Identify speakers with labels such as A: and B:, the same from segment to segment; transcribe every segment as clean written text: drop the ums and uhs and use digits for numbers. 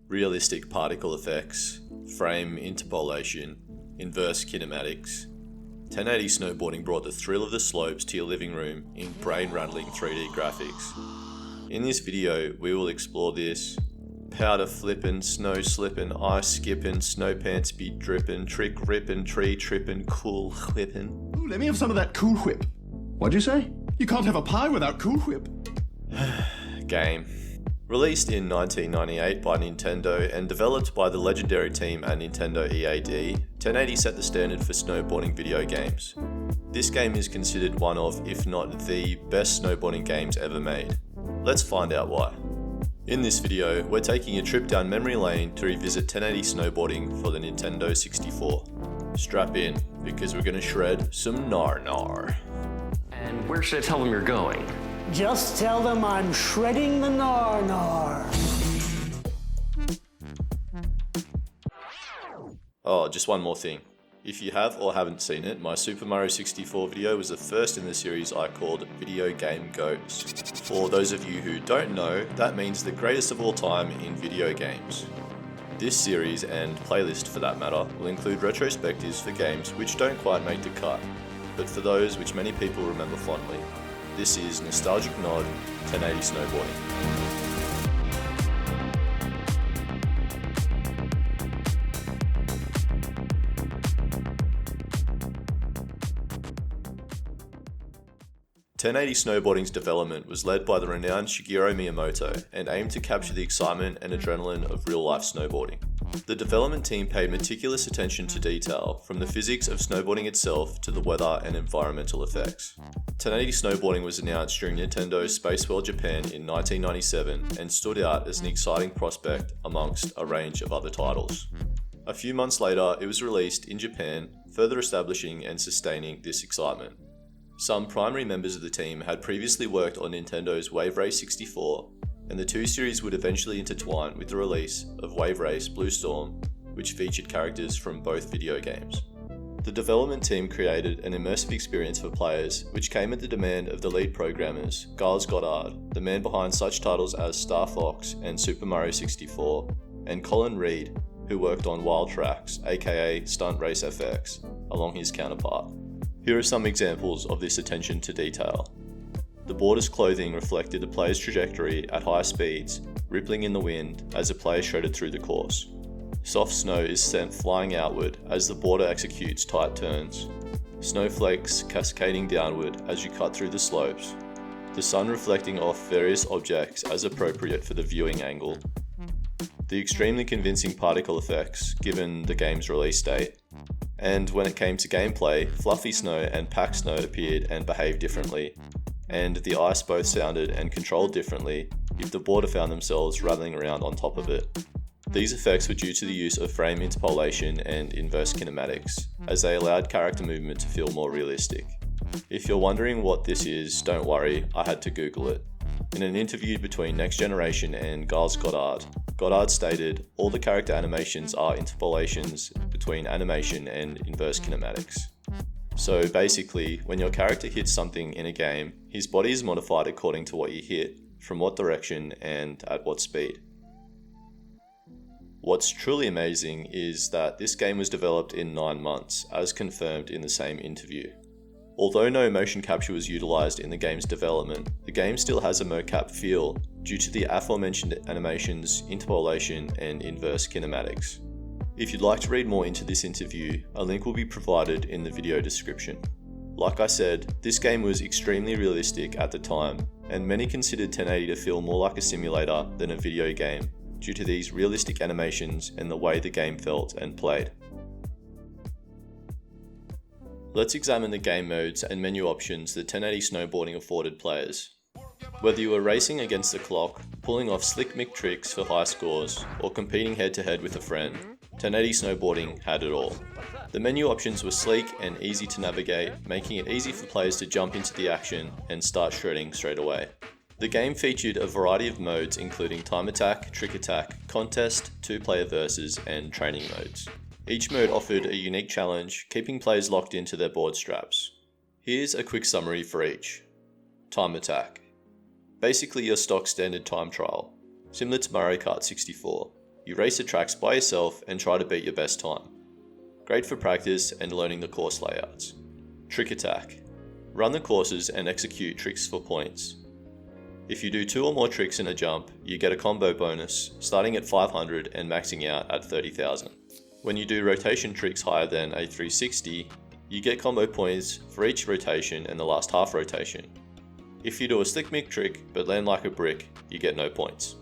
A: realistic particle effects, frame interpolation, inverse kinematics. 1080 Snowboarding brought the thrill of the slopes to your living room in brain-rattling 3D graphics. In this video, we will explore this powder flippin', snow slippin', ice skippin', snow pants be drippin', trick rippin', tree trippin', cool whippin'.
B: Ooh, let me have some of that Cool Whip. What'd you say? You can't have a pie without Cool Whip.
A: Game. Released in 1998 by Nintendo and developed by the legendary team at Nintendo EAD, 1080 set the standard for snowboarding video games. This game is considered one of, if not the, best snowboarding games ever made. Let's find out why. In this video, we're taking a trip down memory lane to revisit 1080 snowboarding for the Nintendo 64. Strap in, because we're gonna shred some nar.
C: And where should I tell them you're going?
D: Just tell them I'm shredding the nar.
A: Oh, just one more thing. If you have or haven't seen it, my Super Mario 64 video was the first in the series I called Video Game Goats. For those of you who don't know, that means the greatest of all time in video games. This series, and playlist for that matter, will include retrospectives for games which don't quite make the cut, but for those which many people remember fondly. This is Nostalgic Nod 1080 Snowboarding. 1080 Snowboarding's development was led by the renowned Shigeru Miyamoto and aimed to capture the excitement and adrenaline of real-life snowboarding. The development team paid meticulous attention to detail, from the physics of snowboarding itself to the weather and environmental effects. 1080 Snowboarding was announced during Nintendo's Space World Japan in 1997 and stood out as an exciting prospect amongst a range of other titles. A few months later, it was released in Japan, further establishing and sustaining this excitement. Some primary members of the team had previously worked on Nintendo's Wave Race 64, and the two series would eventually intertwine with the release of Wave Race Blue Storm, which featured characters from both video games. The development team created an immersive experience for players, which came at the demand of the lead programmers, Giles Goddard, the man behind such titles as Star Fox and Super Mario 64, and Colin Reed, who worked on Wild Tracks, aka Stunt Race FX, along his counterpart. Here are some examples of this attention to detail. The boarder's clothing reflected the player's trajectory at high speeds, rippling in the wind as the player shredded through the course. Soft snow is sent flying outward as the boarder executes tight turns. Snowflakes cascading downward as you cut through the slopes. The sun reflecting off various objects as appropriate for the viewing angle. The extremely convincing particle effects, given the game's release date. And when it came to gameplay, fluffy snow and packed snow appeared and behaved differently, and the ice both sounded and controlled differently if the boarder found themselves rattling around on top of it. These effects were due to the use of frame interpolation and inverse kinematics, as they allowed character movement to feel more realistic. If you're wondering what this is, don't worry, I had to Google it. In an interview between Next Generation and Giles Goddard, Goddard stated, "All the character animations are interpolations between animation and inverse kinematics." So basically, when your character hits something in a game, his body is modified according to what you hit, from what direction and at what speed. What's truly amazing is that this game was developed in 9 months, as confirmed in the same interview. Although no motion capture was utilised in the game's development, the game still has a mocap feel due to the aforementioned animations, interpolation, and inverse kinematics. If you'd like to read more into this interview, a link will be provided in the video description. Like I said, this game was extremely realistic at the time, and many considered 1080 to feel more like a simulator than a video game, due to these realistic animations and the way the game felt and played. Let's examine the game modes and menu options that 1080 Snowboarding afforded players. Whether you were racing against the clock, pulling off slick Mick tricks for high scores, or competing head to head with a friend, 1080 Snowboarding had it all. The menu options were sleek and easy to navigate, making it easy for players to jump into the action and start shredding straight away. The game featured a variety of modes including time attack, trick attack, contest, 2-player versus, and training modes. Each mode offered a unique challenge, keeping players locked into their board straps. Here's a quick summary for each. Time attack. Basically your stock standard time trial, similar to Mario Kart 64. You race the tracks by yourself and try to beat your best time. Great for practice and learning the course layouts. Trick attack. Run the courses and execute tricks for points. If you do 2 or more tricks in a jump, you get a combo bonus, starting at 500 and maxing out at 30,000. When you do rotation tricks higher than a 360, you get combo points for each rotation and the last half rotation. If you do a slick mick trick but land like a brick, you get no points.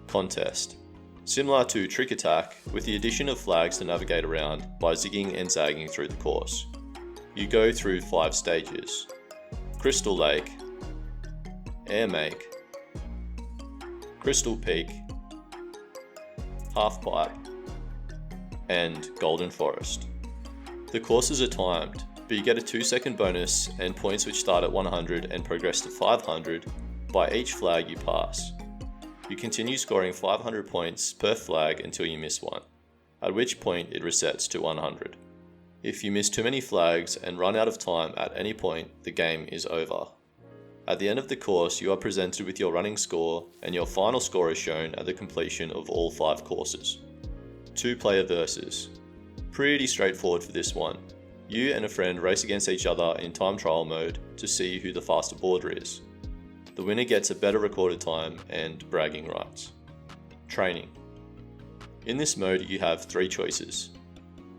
A: Contest. Similar to trick attack, with the addition of flags to navigate around by zigging and zagging through the course. You go through 5 stages: Crystal Lake, Air Make, Crystal Peak, Half Pipe, and Golden Forest. The courses are timed, but you get a 2-second bonus and points which start at 100 and progress to 500 by each flag you pass. You continue scoring 500 points per flag until you miss one, at which point it resets to 100. If you miss too many flags and run out of time at any point, the game is over. At the end of the course, you are presented with your running score, and your final score is shown at the completion of all 5 courses. 2-player versus. Pretty straightforward for this one. You and a friend race against each other in time trial mode to see who the faster boarder is. The winner gets a better recorded time and bragging rights. Training. In this mode you have 3 choices.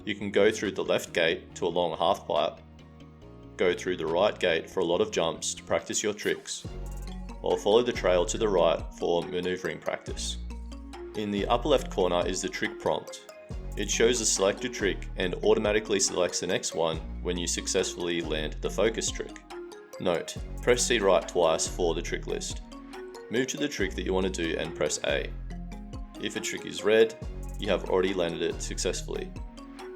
A: You can go through the left gate to a long half pipe, go through the right gate for a lot of jumps to practice your tricks, or follow the trail to the right for maneuvering practice. In the upper left corner is the trick prompt. It shows a selected trick and automatically selects the next one when you successfully land the focus trick. Note, press C right twice for the trick list. Move to the trick that you want to do and press A. If a trick is red, you have already landed it successfully.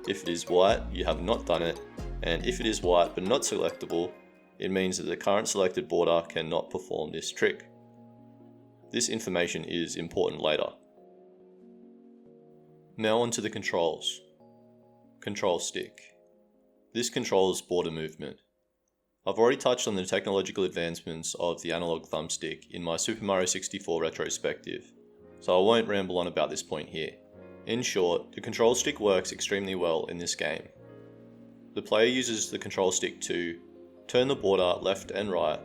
A: If it is white, you have not done it, and if it is white but not selectable, it means that the current selected boarder cannot perform this trick. This information is important later. Now on to the controls. Control stick. This controls boarder movement. I've already touched on the technological advancements of the analog thumbstick in my Super Mario 64 retrospective, so I won't ramble on about this point here. In short, the control stick works extremely well in this game. The player uses the control stick to turn the boarder left and right,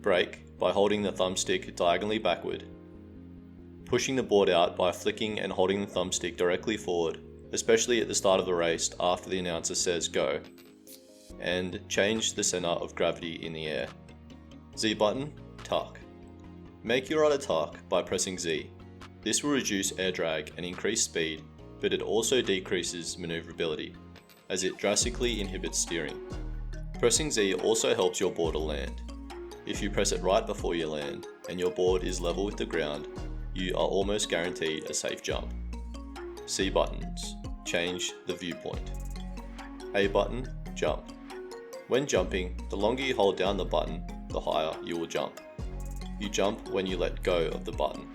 A: brake by holding the thumbstick diagonally backward, pushing the board out by flicking and holding the thumbstick directly forward, especially at the start of the race after the announcer says go, and change the center of gravity in the air. Z button, tuck. Make your rudder tuck by pressing Z. This will reduce air drag and increase speed, but it also decreases maneuverability, as it drastically inhibits steering. Pressing Z also helps your board to land. If you press it right before you land, and your board is level with the ground, you are almost guaranteed a safe jump. C buttons, change the viewpoint. A button, jump. When jumping, the longer you hold down the button, the higher you will jump. You jump when you let go of the button.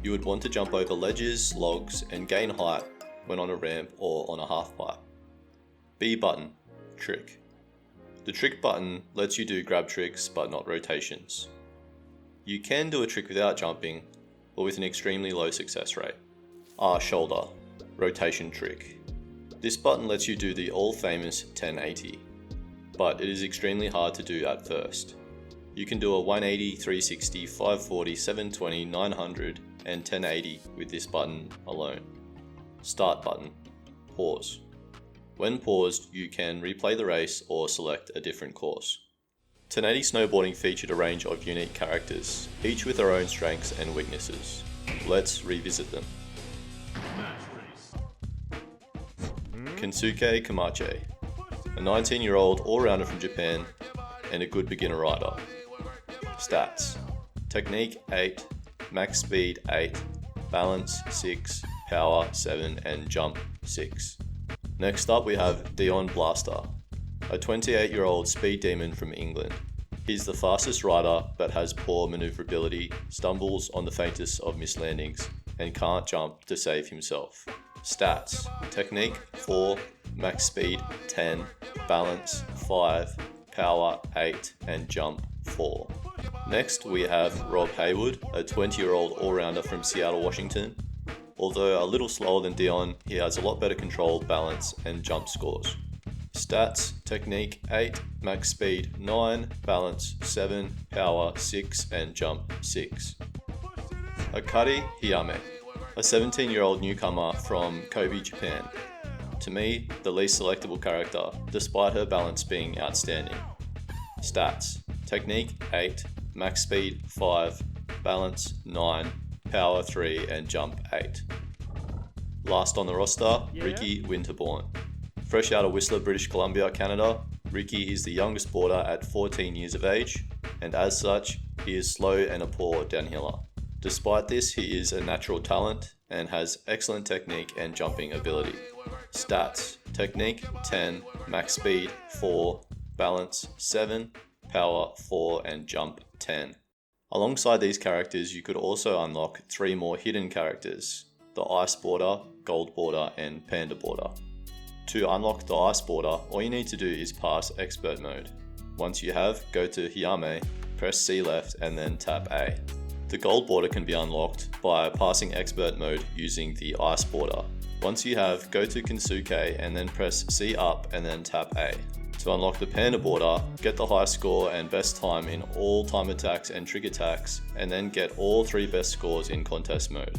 A: You would want to jump over ledges, logs, and gain height when on a ramp or on a half pipe. B button, trick. The trick button lets you do grab tricks but not rotations. You can do a trick without jumping, but with an extremely low success rate. R shoulder, rotation trick. This button lets you do the all famous 1080, but it is extremely hard to do at first. You can do a 180, 360, 540, 720, 900, and 1080 with this button alone. Start button, pause. When paused, you can replay the race or select a different course. 1080 Snowboarding featured a range of unique characters, each with their own strengths and weaknesses. Let's revisit them. Kensuke Kamache, a 19-year-old all-rounder from Japan and a good beginner rider. Stats: Technique 8, Max Speed 8, Balance 6, Power 7 and Jump 6. Next up we have Dion Blaster, a 28-year-old speed demon from England. He's the fastest rider but has poor maneuverability, stumbles on the faintest of missed landings, and can't jump to save himself. Stats: Technique 4, Max Speed 10, Balance 5, Power 8 and Jump 4. Next we have Rob Haywood, a 20-year-old all-rounder from Seattle, Washington. Although a little slower than Dion, he has a lot better control, balance, and jump scores. Stats: technique 8, max speed 9, balance 7, power 6, and jump 6. Akari Hiyame, a 17-year-old newcomer from Kobe, Japan. To me, the least selectable character, despite her balance being outstanding. Stats: technique 8, max speed 5, balance 9, power 3, and jump 8. Last on the roster, Ricky Winterbourne. Fresh out of Whistler, British Columbia, Canada, Ricky is the youngest boarder at 14 years of age, and as such, he is slow and a poor downhiller. Despite this, he is a natural talent and has excellent technique and jumping ability. Stats: technique 10, max speed 4, balance 7, power 4, and jump 10. Alongside these characters, you could also unlock 3 more hidden characters: the Ice Boarder, Gold Boarder, and Panda Boarder. To unlock the Ice Boarder, all you need to do is pass Expert Mode. Once you have, go to Hiyame, press C left, and then tap A. The Gold Boarder can be unlocked by passing Expert Mode using the Ice Boarder. Once you have, go to Kensuke and then press C up and then tap A. To unlock the Panda Boarder, get the highest score and best time in all time attacks and trick attacks, and then get all 3 best scores in contest mode.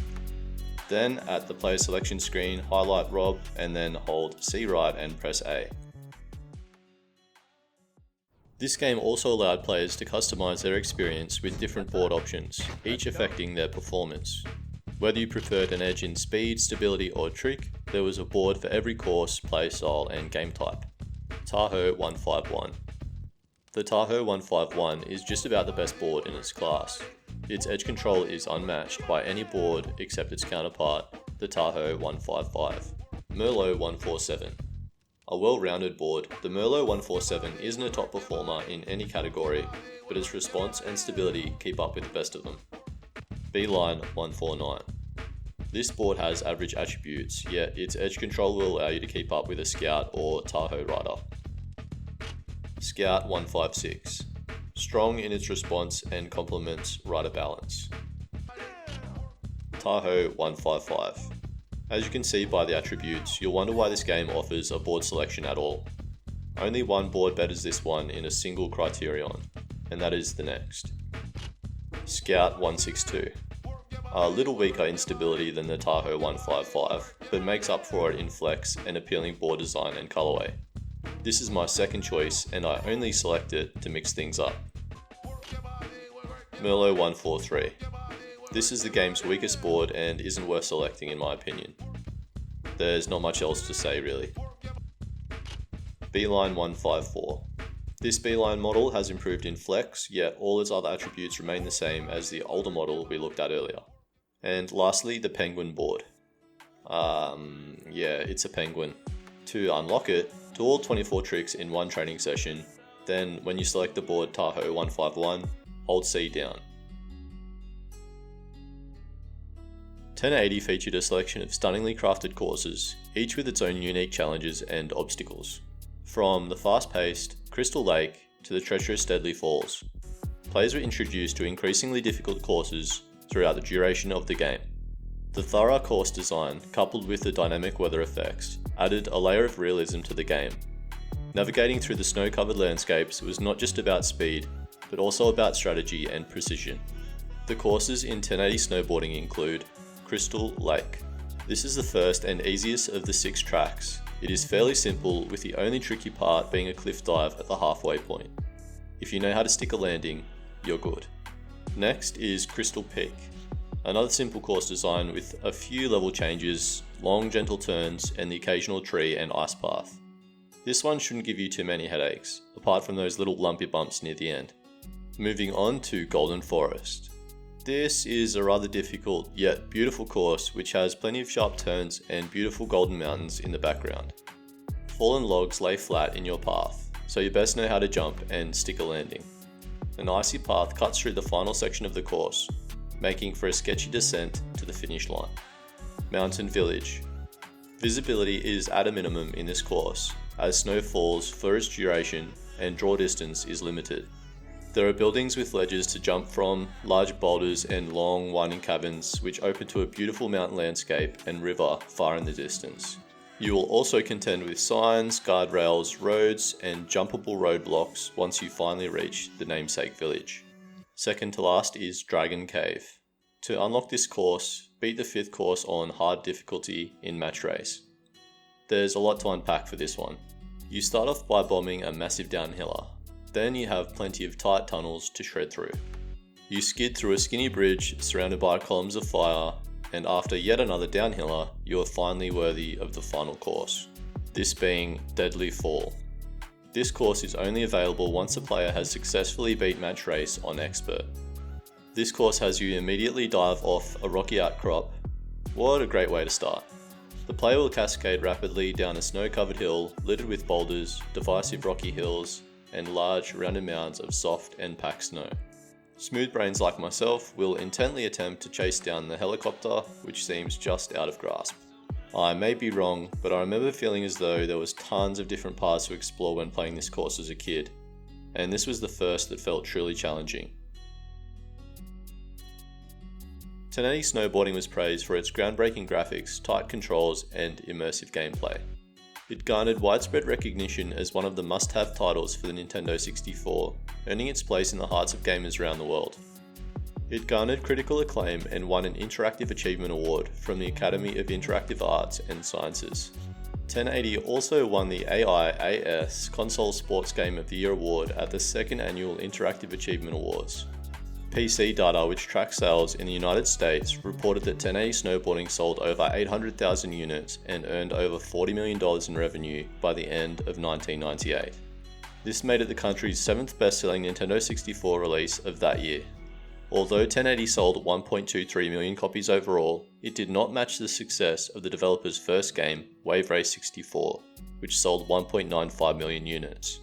A: Then, at the player selection screen, highlight Rob and then hold C right and press A. This game also allowed players to customize their experience with different board options, each affecting their performance. Whether you preferred an edge in speed, stability, or trick, there was a board for every course, playstyle, and game type. Tahoe 151. The Tahoe 151 is just about the best board in its class. Its edge control is unmatched by any board except its counterpart, the Tahoe 155. Merlot 147. A well-rounded board, the Merlot 147 isn't a top performer in any category, but its response and stability keep up with the best of them. Beeline 149. This board has average attributes, yet its edge control will allow you to keep up with a Scout or Tahoe rider. Scout 156. Strong in its response and complements rider balance. Tahoe 155. As you can see by the attributes, you'll wonder why this game offers a board selection at all. Only one board betters this one in a single criterion, and that is the next. Scout 162. A little weaker in stability than the Tahoe 155, but makes up for it in flex and appealing board design and colorway. This is my second choice, and I only select it to mix things up. Merlot 143. This is the game's weakest board and isn't worth selecting in my opinion. There's not much else to say really. Beeline 154. This Beeline model has improved in flex, yet all its other attributes remain the same as the older model we looked at earlier. And lastly, the Penguin board. It's a penguin. To unlock it, do all 24 tricks in one training session, then when you select the board Tahoe 151, hold C down. 1080 featured a selection of stunningly crafted courses, each with its own unique challenges and obstacles. From the fast-paced Crystal Lake to the treacherous Deadly Falls, players were introduced to increasingly difficult courses throughout the duration of the game. The thorough course design, coupled with the dynamic weather effects, added a layer of realism to the game. Navigating through the snow-covered landscapes was not just about speed, but also about strategy and precision. The courses in 1080 snowboarding include Crystal Lake. This is the first and easiest of the 6 tracks. It is fairly simple, with the only tricky part being a cliff dive at the halfway point. If you know how to stick a landing, you're good. Next is Crystal Peak. Another simple course design with a few level changes, long gentle turns, and the occasional tree and ice path. This one shouldn't give you too many headaches, apart from those little lumpy bumps near the end. Moving on to Golden Forest. This is a rather difficult yet beautiful course which has plenty of sharp turns and beautiful golden mountains in the background. Fallen logs lay flat in your path, so you best know how to jump and stick a landing. An icy path cuts through the final section of the course, making for a sketchy descent to the finish line. Mountain Village. Visibility is at a minimum in this course, as snow falls for its duration and draw distance is limited. There are buildings with ledges to jump from, large boulders and long winding cabins which open to a beautiful mountain landscape and river far in the distance. You will also contend with signs, guardrails, roads and jumpable roadblocks once you finally reach the namesake village. Second to last is Dragon Cave. To unlock this course, beat the 5th course on hard difficulty in match race. There's a lot to unpack for this one. You start off by bombing a massive downhiller. Then you have plenty of tight tunnels to shred through. You skid through a skinny bridge surrounded by columns of fire, and after yet another downhiller, you are finally worthy of the final course, this being Deadly Fall. This course is only available once a player has successfully beat match race on Expert. This course has you immediately dive off a rocky outcrop. What a great way to start. The player will cascade rapidly down a snow-covered hill littered with boulders, divisive rocky hills, and large rounded mounds of soft and packed snow. Smooth brains like myself will intently attempt to chase down the helicopter, which seems just out of grasp. I may be wrong, but I remember feeling as though there was tons of different paths to explore when playing this course as a kid, and this was the first that felt truly challenging. 1080 Snowboarding was praised for its groundbreaking graphics, tight controls, and immersive gameplay. It garnered widespread recognition as one of the must-have titles for the Nintendo 64, earning its place in the hearts of gamers around the world. It garnered critical acclaim and won an Interactive Achievement Award from the Academy of Interactive Arts and Sciences. 1080 also won the AIAS Console Sports Game of the Year Award at the 2nd Annual Interactive Achievement Awards. PC data, which tracks sales in the United States, reported that 1080 Snowboarding sold over 800,000 units and earned over $40 million in revenue by the end of 1998. This made it the country's 7th best-selling Nintendo 64 release of that year. Although 1080 sold 1.23 million copies overall, it did not match the success of the developer's first game, Wave Race 64, which sold 1.95 million units.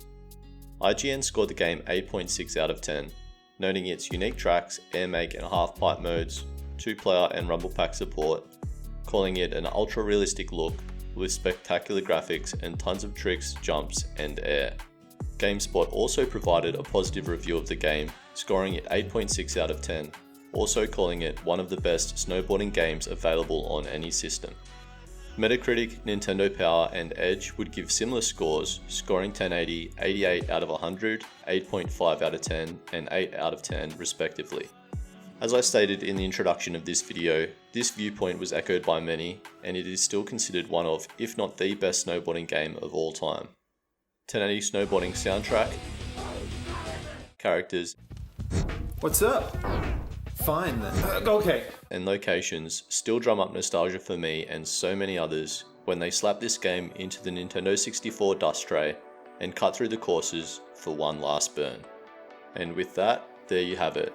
A: IGN scored the game 8.6 out of 10. Noting its unique tracks, air make and half-pipe modes, 2-player and rumble pack support, calling it an ultra-realistic look with spectacular graphics and tons of tricks, jumps and air. GameSpot also provided a positive review of the game, scoring it 8.6 out of 10, also calling it one of the best snowboarding games available on any system. Metacritic, Nintendo Power and Edge would give similar scores, scoring 1080 88 out of 100, 8.5 out of 10, and 8 out of 10 respectively. As I stated in the introduction of this video, this viewpoint was echoed by many, and it is still considered one of, if not the best snowboarding game of all time. 1080 Snowboarding soundtrack, characters,
E: What's up? Fine then. Okay.
A: and locations still drum up nostalgia for me and so many others when they slap this game into the Nintendo 64 dust tray and cut through the courses for one last burn. And with that, there you have it,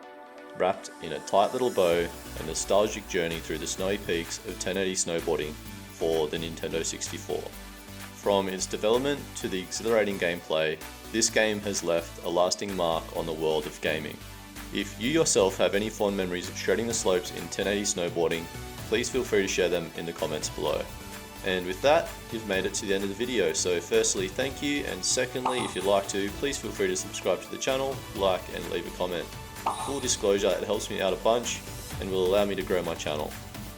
A: wrapped in a tight little bow, a nostalgic journey through the snowy peaks of 1080 Snowboarding for the Nintendo 64. From its development to the exhilarating gameplay, this game has left a lasting mark on the world of gaming. If you yourself have any fond memories of shredding the slopes in 1080 Snowboarding, please feel free to share them in the comments below. And with that, you've made it to the end of the video, so firstly, thank you, and secondly, if you'd like to, please feel free to subscribe to the channel, like and leave a comment. Full disclosure, it helps me out a bunch and will allow me to grow my channel.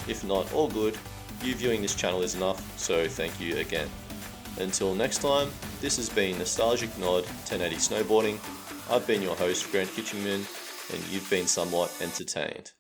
A: If not, all good, you viewing this channel is enough, so thank you again. Until next time, this has been Nostalgic Nod 1080 Snowboarding. I've been your host, Grant Kitchingman, and you've been somewhat entertained.